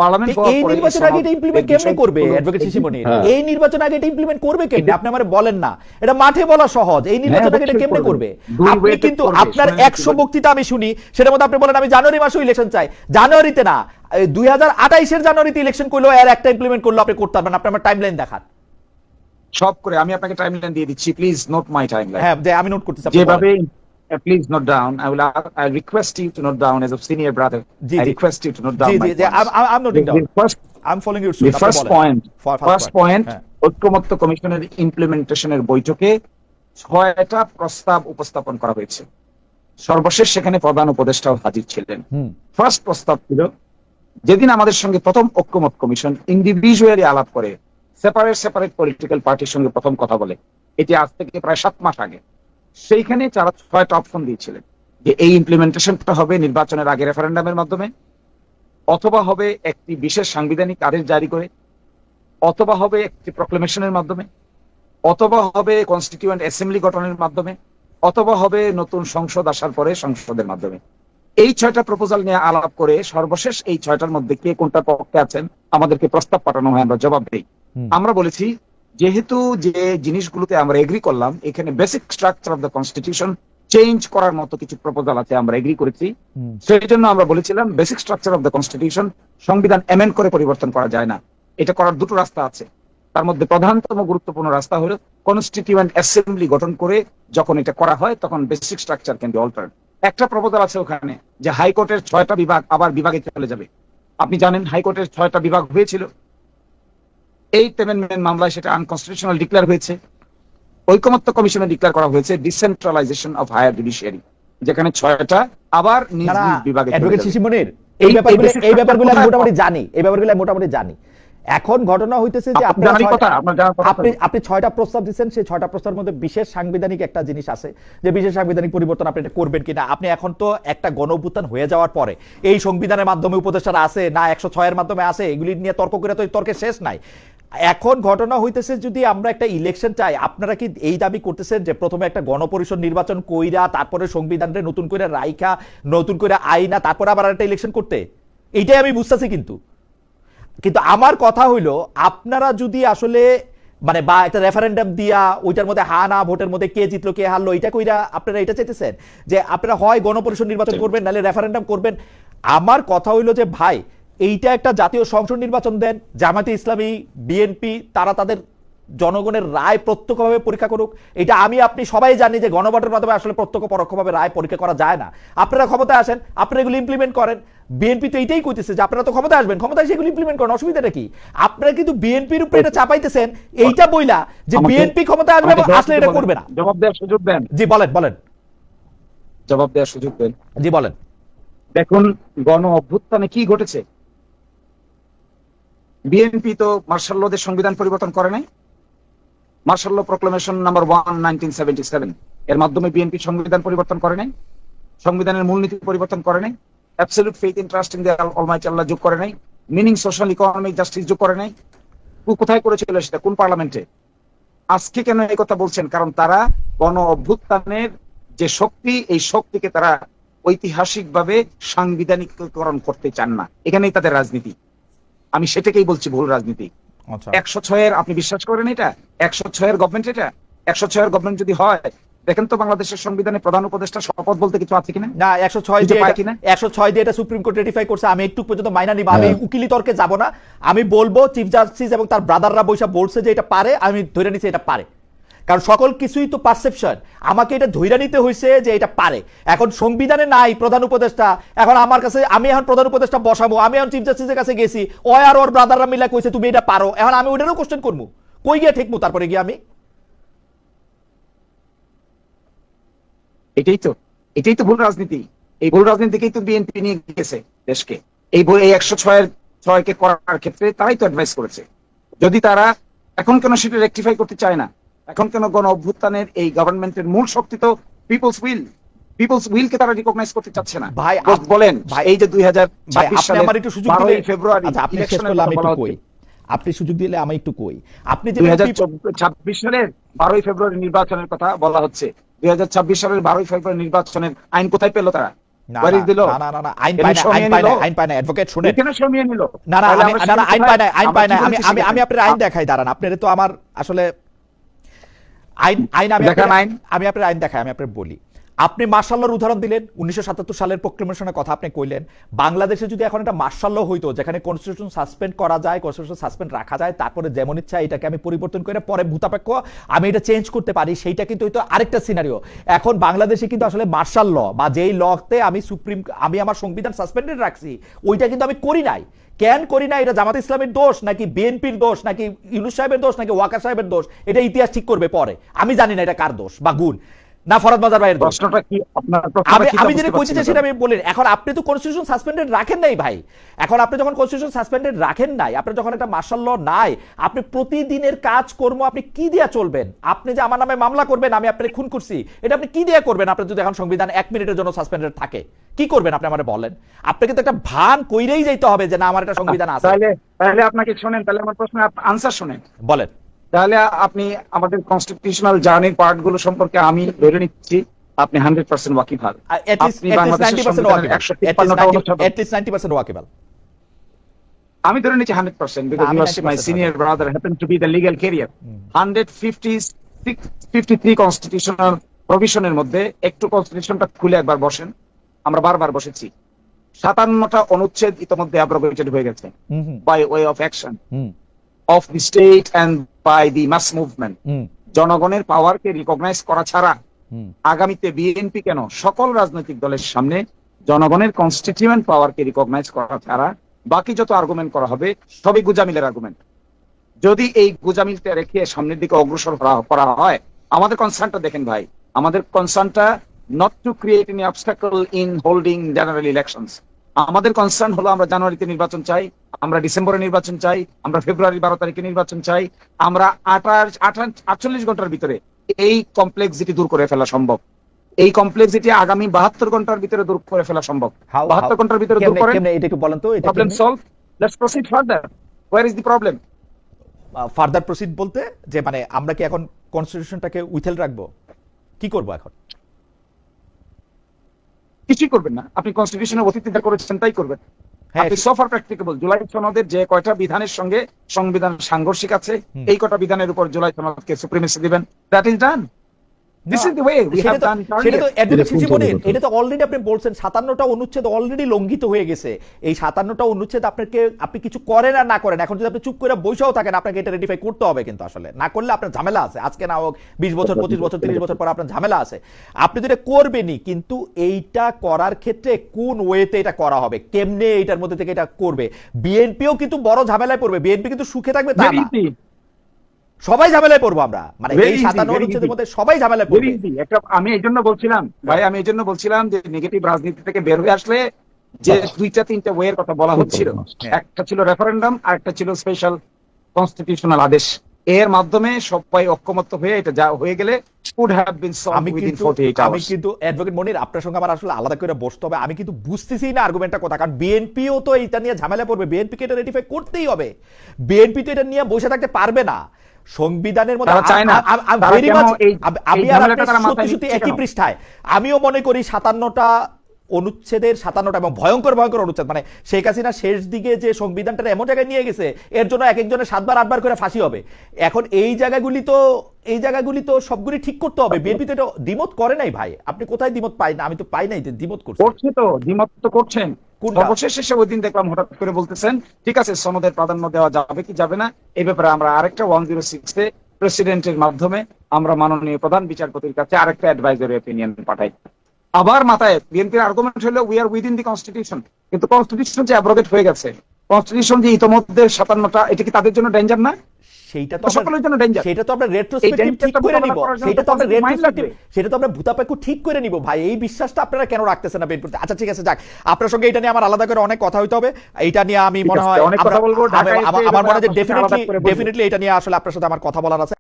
Parliament এই নির্বাচন আগে এটা ইমপ্লিমেন্ট কেমনে করবে অ্যাডভোকেট শিশিমণি? এই নির্বাচন আগে এটা ইমপ্লিমেন্ট করবে কেমনে? আপনি আমারে বলেন না, এটা মাঠে বলা সহজ। এই নির্বাচন আগে এটা কেমনে করবে? আপনি কিন্তু আপনার 100 বক্তৃতা আমি শুনি, সেটার মধ্যে আপনি বলেন আমি জানুয়ারি মাসে ইলেকশন চাই। জানুয়ারিতে না, 2028 এর জানুয়ারিতে ইলেকশন করলো, এর একটা ইমপ্লিমেন্ট করলো আপনি করতে পারবেন। আপনি আমার টাইমলাইন দেখান সব করে। আমি আপনাকে টাইমলাইন দিয়ে দিচ্ছি, প্লিজ নোট মাই টাইমলাইন। হ্যাঁ, যে আমি নোট করতেছি। যেভাবে please note down. I request you to note down as a senior brother. I request you to note down my points. I'm noting down. I'm following your suit. The first point, ঐক্যমত্য কমিশনের ইমপ্লিমেন্টেশনের বৈঠকে 6টা প্রস্তাব উপস্থাপন করা হয়েছে। সর্বশেষ সেখানে প্রধান উপদেষ্টাও হাজির ছিলেন। ফার্স্ট প্রস্তাব ছিল, যেদিন আমাদের সঙ্গে প্রথম ঐক্যমত কমিশন ইন্ডিভিজুয়ালি আলাপ করে, সেপারেট পলিটিক্যাল পার্টির সঙ্গে প্রথম কথা বলে, এটি আজ থেকে প্রায় 7 মাস আগে, সেইখানে তারা 6টা অপশন দিয়েছিলেন যে এই ইমপ্লিমেন্টেশনটা হবে নির্বাচনের আগে রেফারেন্ডামের মাধ্যমে, অথবা হবে একটি বিশেষ সাংবিধানিক আদেশ জারি করে, অথবা হবে একটি প্রক্লেমেশনের মাধ্যমে, অথবা হবে কনস্টিটিউয়েন্ট অ্যাসেম্বলি গঠনের মাধ্যমে, অথবা হবে নতুন সংসদ আসার পরে সংসদের মাধ্যমে। এই 6টা প্রপোজাল নিয়ে আলাপ করে সর্বশেষ এই 6টার মধ্যে কে কোনটার পক্ষে আছেন আমাদেরকে প্রস্তাব পাঠানো হয়, আমরা জবাব দেই। আমরা বলেছি যেহেতু যে জিনিসগুলোতে আমরা এগ্রি করলাম, এখানে basic structure of the constitution change করার মতো কিছু প্রপোজাল আছে, আমরা এগ্রি করেছি। সেই জন্য আমরা বলেছিলাম basic structure of the constitution, সংবিধান অ্যামেন্ড করে পরিবর্তন করা যায় না। এটা করার দুটো রাস্তা আছে, তার মধ্যে প্রধানতম গুরুত্বপূর্ণ রাস্তা হলো কনস্টিটিউয়েন্ট অ্যাসেম্বলি গঠন করে যখন এটা করা হয় তখন basic structure can be altered. একটা প্রপোজাল আছে ওখানে যে হাইকোর্টের 6টা বিভাগ আবার বিভাগে চলে যাবে। আপনি জানেন হাইকোর্টের 6টা বিভাগ হয়েছিল, 8th অ্যামেন্ডমেন্ট মামলায় সেটা আনকনস্টিটিউশনাল ডিক্লেয়ার হয়েছে। ঐকমত্য কমিশনে ডিক্লেয়ার করা হয়েছে ডিসেন্ট্রালাইজেশন অফ হায়ার জুডিশিয়ারি, যেখানে 6টা আবার নিজ নিজ বিভাগে। অ্যাডভোকেট শিশিমণির এই ব্যাপারগুলো আমি মোটামুটি জানি। এখন ঘটনা হইতেছে যে আপনি 6টা প্রস্তাব দিচ্ছেন, সেই 6টা প্রস্তাবের মধ্যে বিশেষ সাংবিধানিক একটা জিনিস আছে, যে বিশেষ সাংবিধানিক পরিবর্তন আপনি এটা করবেন কিনা। আপনি এখন তো একটা গণঅভ্যুত্থান হয়ে যাওয়ার পরে এই সংবিধানের মাধ্যমে উপদেষ্টারা আছে না 106 এর মাধ্যমে আছে, এগুলি নিয়ে তর্ক করে তো তর্কের শেষ নাই। এখন ঘটনা হইতেছে যদি আমরা একটা ইলেকশন চাই, আপনারা কি এই দাবি করতেছেন যে প্রথমে একটা গণপরিষদ নির্বাচন কইরা তারপরে সংবিধানটা নতুন করে রাইখা নতুন করে আইনা তারপরে আবার একটা ইলেকশন করতে? এইটাই আমি বুঝতেছি। কিন্তু আমার কথা হইলো, আপনারা যদি আসলে মানে বা একটা রেফারেন্ডাম দিয়া ওইটার মধ্যে হা না ভোটের মধ্যে কে জিতলো কে হারলো এটা কইরা আপনারা এটা চাইতেছেন যে আপনারা হয় গণপরিষদ নির্বাচন করবেন নাহলে রেফারেন্ডাম করবেন। আমার কথা হইলো যে ভাই, এইটা একটা জাতীয় সংসদ নির্বাচন দেন, জামায়াতে ইসলামী, বিএনপি তারা তাদের জনগণের রায় প্রত্যক্ষভাবে পরীক্ষা করুক। এটা আমি আপনি সবাই জানি যে গণভোটের মাধ্যমে আসলে প্রত্যক্ষ পরোক্ষভাবে রায় পরীক্ষা করা যায় না। আপনারা ক্ষমতায় আসেন, আপনারা এগুলো ইমপ্লিমেন্ট করেন। বিএনপি তো এইটাই কইতেছে যে আপনারা তো ক্ষমতায় আসবেন, ক্ষমতায় সেগুলো ইমপ্লিমেন্ট করেন, অসুবিধাটা কি? আপনারা কিন্তু বিএনপির উপরে এটা চাপাইতেছেন এইটা বইলা যে বিএনপি ক্ষমতায় আসবে আসলে এটা করবে না। জবাব দেওয়ার সুযোগ দেন। জি বলেন। জবাব দেওয়ার সুযোগ দেন। জি বলেন। দেখুন গণ অভ্যুত্থানে কি ঘটেছে। বিএনপি তো মার্শাল লদের সংবিধান পরিবর্তন করে নাই। মার্শাল ল প্রক্লেমেশন নাম্বার 1 1977 এর মাধ্যমে বিএনপি সংবিধান পরিবর্তন করে নাই, সংবিধানের মূলনীতি পরিবর্তন করে নাই, absolute faith in trust in the almighty Allah যোগ করে নাই, মিনিং সোশ্যাল ইকোনমিক জাস্টিস যোগ করে নাই। কোথায় করেছিল সেটা? কোন পার্লামেন্টে? আজকে কেন এই কথা বলছেন? কারণ তারা গণ অভ্যুত্থানের যে শক্তি, এই শক্তিকে তারা ঐতিহাসিকভাবে সাংবিধানিকীকরণ করতে চান না। এখানেই তাদের রাজনীতি। আমি সেটাকেই বলছি ভুল রাজনীতি। 106 এর আপনি বিশ্বাস করেন এটা? 106 এর গভর্নমেন্ট, এটা 106 এর গভর্নমেন্ট যদি হয়, দেখেন তো বাংলাদেশের সংবিধানে প্রধান উপদেষ্টা শপথ বলতে কিছু আছে কিনা? না, 106 দিয়ে এটা সুপ্রিম কোর্ট রেটিফাই করছে। আমি একটু পর্যন্ত মাইনা নিব, আমি উকিলি তর্কে যাব না। আমি বলবো চিফ জাস্টিস এবং তার ব্রাদাররা বৈশা বলছে যে এটা পারে, আমি ধরে নিছি এটা পারে। কারণ সকল কিছুই তো পারসেপশন। আমাকে এটা ধৈর্য নিতে হয়েছে যে এটা পারে। এখন সংবিধানে নাই প্রধান উপদেষ্টা, এখন আমার কাছে আমি এখন প্রধান উপদেষ্টা বসাবো, আমি এখন চিফ জাস্টিসের কাছে গেছি, ও আর ওর ব্রাদাররা মিলে কইছে তুমি এটা পারো, এখন আমি ওইটারও কোশ্চেন করবো, কই গিয়ে ঠেকবো তারপরে গিয়ে আমি? এটাই তো ভুল রাজনীতি। এই ভুল রাজনীতিকেই তো বিএনপি নিয়ে গেছে দেশকে। এই 106 কে করার ক্ষেত্রে তারাই তো অ্যাডভাইস করেছে। যদি তারা এখন কেন সেটা রেকটিফাই করতে চায় না? এখন কেন গণ অভ্যুত্থানের এই গভর্নমেন্টের মূল শক্তি তো পিপলস উইলকে তারা রিকগনাইজ করতে চাচ্ছে না। ভাই বলেন, এই যে 2026 সালের আমার একটু সুযোগ দিলে ফেব্রুয়ারি ইলেকশনের কথা বলা হচ্ছে, আপনি সুযোগ দিলে আমি একটু কই। আপনি যে 2026 সালের 12 ফেব্রুয়ারি নির্বাচনের কথা বলা হচ্ছে, 2026 সালের 12 ফেব্রুয়ারি নির্বাচনের আইন কোথায় পেল তারা? না Where is the law? না না না আইন পায় না আইন পায় না অ্যাডভোকেট শুনেন এখানে সমিয়ে নিল না না আইন পায় না আমি আপনার আইন দেখাই দাঁড়ান আপনার তো আমার আসলে আইন আমি আপনার আইন দেখাই আমি আপনার বলি আপনি মার্শাল লর উদাহরণ দিলেন 1977 সালের প্রক্লেমেশনের কথা আপনি কইলেন বাংলাদেশে যদি এখন একটা মার্শাল ল হইতো যেখানে কনস্টিটিউশন সাসপেন্ড করা যায় কনস্টিটিউশন সাসপেন্ড রাখা যায় তারপরে যেমন ইচ্ছা এটাকে আমি পরিবর্তন করে পরে ভূতাপেক্ষ আমি এটা চেঞ্জ করতে পারি সেইটা কিন্তু হয়তো আরেকটা সিনারিও এখন বাংলাদেশে কিন্তু আসলে মার্শাল ল বা যেই লতে আমি আমার সংবিধান সাসপেন্ডেড রাখছি ওইটা কিন্তু আমি করি নাই কেন করি না এটা জামাত ইসলামের দোষ নাকি বিএনপির দোষ নাকি ইউনূস সাহেবের দোষ নাকি ওয়াকার সাহেবের দোষ এটা ইতিহাস ঠিক করবে পরে আমি জানি না এটা কার দোষ বা গুণ না ফরাদ মাজার ভাইয়ের দোষ প্রশ্নটা কি আপনার আমি যেটা কইতে সেটা আমি বলেন এখন আপনি তো কনস্টিটিউশন সাসপেন্ডেড রাখেন নাই ভাই এখন আপনি যখন কনস্টিটিউশন সাসপেন্ডেড রাখেন নাই আপনি যখন একটা মার্শাল ল নাই আপনি প্রতিদিনের কাজকর্ম আপনি কি দিয়া চলবেন আপনি যে আমার নামে মামলা করবেন আমি আপনাকে খুন করছি এটা আপনি কি দিয়া করবেন আপনি যদি এখন সংবিধান 1 মিনিটের জন্য সাসপেন্ডেড থাকে কি করবেন আপনি আমারে বলেন আপনাকে তো একটা ভান কইরেই যাইতে হবে যে না আমার একটা সংবিধান আছে তাহলে আপনাকে শুনেন তাহলে আমার প্রশ্নের আনসার শুনেন বলেন তাহলে আপনি আমাদের কনস্টিটিউশনাল জার্নির পার্ট গুলো সম্পর্কে আমি ধরে নিচ্ছি আপনি 100% ওয়াকিবহাল আপনি বাংলাদেশের সংবিধানের 153টা অনুচ্ছেদ এটলিস্ট 90% ওয়াকিবহাল আমি ধরে নিচ্ছি 100% because you are my senior brother happen to be the legal career 153 constitutional প্রভিশনের মধ্যে একটু কনস্টিটিউশনটা খুলে একবার বসেন আমরা বারবার বসেছি 57টা অনুচ্ছেদ ইতোমধ্যে অ্যাব্রোগেটেড হয়ে গেছে by way of action of the state and by the mass movement জনগণের পাওয়ারকে রিকগনাইজ করা ছাড়া আগামীতে বিএনপি কেন সকল রাজনৈতিক দলের সামনে জনগণের কনস্টিটিউয়েন্ট পাওয়ারকে রিকগনাইজ করা ছাড়া বাকি যত আর্গুমেন্ট করা হবে সবই গুজামিলের আর্গুমেন্ট যদি এই গুজামিলটা রেখে সামনের দিকে অগ্রসর করা হয় আমাদের কনসার্নটা দেখেন ভাই আমাদের কনসার্নটা not to create any obstacle in holding general elections আমাদের কনসার্ন হলো আমরা জানুয়ারিতে নির্বাচন চাই আমরা ডিসেম্বরে নির্বাচন চাই আমরা ফেব্রুয়ারি 12 তারিখে নির্বাচন চাই আমরা 48 ঘন্টার ভিতরে এই কমপ্লেক্সিটি দূর করে ফেলা সম্ভব এই কমপ্লেক্সিটি আগামী 72 ঘন্টার ভিতরে দূর করে ফেলা সম্ভব 72 ঘন্টার ভিতরে দূর করেন এটা একটু বলেন তো এটা problem solve let's proceed further where is the problem further proceed বলতে যে মানে আমরা কি এখন কনস্টিটিউশনটাকে উইথেল রাখবো কি করব এখন কিছুই করবেন না আপনি কনস্টিটিউশনের অতীতে যা করেছেন তাই করবেন আপনি সফার প্র্যাকটিকেবল জুলাই সনদের যে কয়টা বিধানের সঙ্গে সংবিধান সাংঘর্ষিক আছে এই কয়টা বিধানের উপর জুলাই সনদকে সুপ্রিমেসি দিবেন that is done this is the way we have done সেটা তো অ্যাডভোকেসি বলেন এটা তো অলরেডি আপনি বলছেন 57টা অনুচ্ছেদ অলরেডি লঙ্ঘিত হয়ে গেছে এই 57টা অনুচ্ছেদ আপনি কিছু করেন আর না করেন এখন যদি আপনি চুপ করে বসেও থাকেন আপনাকে এটা রেটিফাই করতে হবে কিন্তু আসলে না করলে আপনার ঝামেলা আছে আজকে না হোক 20 বছর 25 বছর 30 বছর পর আপনার ঝামেলা আছে আপনি যেটা করবেনই কিন্তু এইটা করার ক্ষেত্রে কোন ওয়েতে এটা করা হবে কেমনে এটার মধ্যে থেকে এটা করবে বিএনপিও কিন্তু বড় ঝামেলায় পড়বে বিএনপি কিন্তু সুখে থাকবে তা না সবাই ঝামেলায় পড়বো আমরা মানে এই 57 অনুচ্ছেদের মধ্যে সবাই ঝামেলায় পড়বে আমি এইজন্য বলছিলাম ভাই আমি এইজন্য বলছিলাম যে নেগেটিভ রাজনীতি থেকে বের হয়ে আসলে যে দুইটা তিনটা ওয়ের কথা বলা হচ্ছিল একটা ছিল রেফারেন্ডাম আর একটা ছিল স্পেশাল কনস্টিটিউশনাল আদেশ এর মাধ্যমে সবাই ঐক্যমত্য হয়ে এটা যা হয়ে গেলে would have been solved within 48 hours আমি কিন্তু অ্যাডভোকেট মনির আপনার সঙ্গে আমার আসলে আলাদা করে বসতে হবে আমি কিন্তু বুঝতেছি না আর্গুমেন্টটা কথা কারণ বিএনপিও তো এটা নিয়ে ঝামেলা পড়বে বিএনপি কে এটা রেটিফাই করতেই হবে বিএনপি তো এটা নিয়ে বসে থাকতে পারবে না সংবিধানের মধ্যে একই পৃষ্ঠায় আমিও মনে করি 57টা অনুচ্ছেদের 57টা এবং ভয়ঙ্কর ভয়ঙ্কর অনুচ্ছেদ মানে শেখ হাসিনা শেষ দিকে যে সংবিধানটা এমন জায়গায় নিয়ে গেছে এর জন্য এক একজনের 7 বার 8 বার করে ফাঁসি হবে এখন এই জায়গাগুলি তো সবগুলি ঠিক করতে হবে বিএনপি তো এটা দ্বিমত করে নাই ভাই আপনি কোথায় দ্বিমত পাই না আমি তো পাই নাই দ্বিমত করছে তো দ্বিমত তো করছেন সর্বশেষে ওই দিন দেখলাম হঠাৎ করে বলতেছেন ঠিক আছে সনদের প্রাধান্য দেওয়া যাবে কি যাবে না এই ব্যাপারে আমরা আরেকটা 106 এ প্রেসিডেন্টের মাধ্যমে আমরা মাননীয় প্রধান বিচারপতির কাছে আরেকটা অ্যাডভাইজারি অপিনিয়ন পাঠাই আবার মাথায় বিএনপির আর্গুমেন্ট হলো we are within the constitution কিন্তু কনস্টিটিউশন যে অ্যাব্রোগেট হয়ে গেছে কনস্টিটিউশন যে ইতোমধ্যে 57টা এটা কি তাদের জন্য ডেঞ্জার না সেটা তো আমরা রেট্রোস্পেক্টিভ ঠিক করে নিব সেটা তো আমরা ভূতাপেক্ষ ঠিক করে নিব ভাই এই বিশ্বাসটা আপনারা কেন রাখতেছেন না বিএনপি আচ্ছা ঠিক আছে যাক আপনার সঙ্গে এটা নিয়ে আমার আলাদা করে অনেক কথা হইতে হবে এটা নিয়ে আমি মনে হয় আমার মনে হয় যে ডেফিনেটলি এটা নিয়ে আসলে আপনার সাথে আমার কথা বলার আছে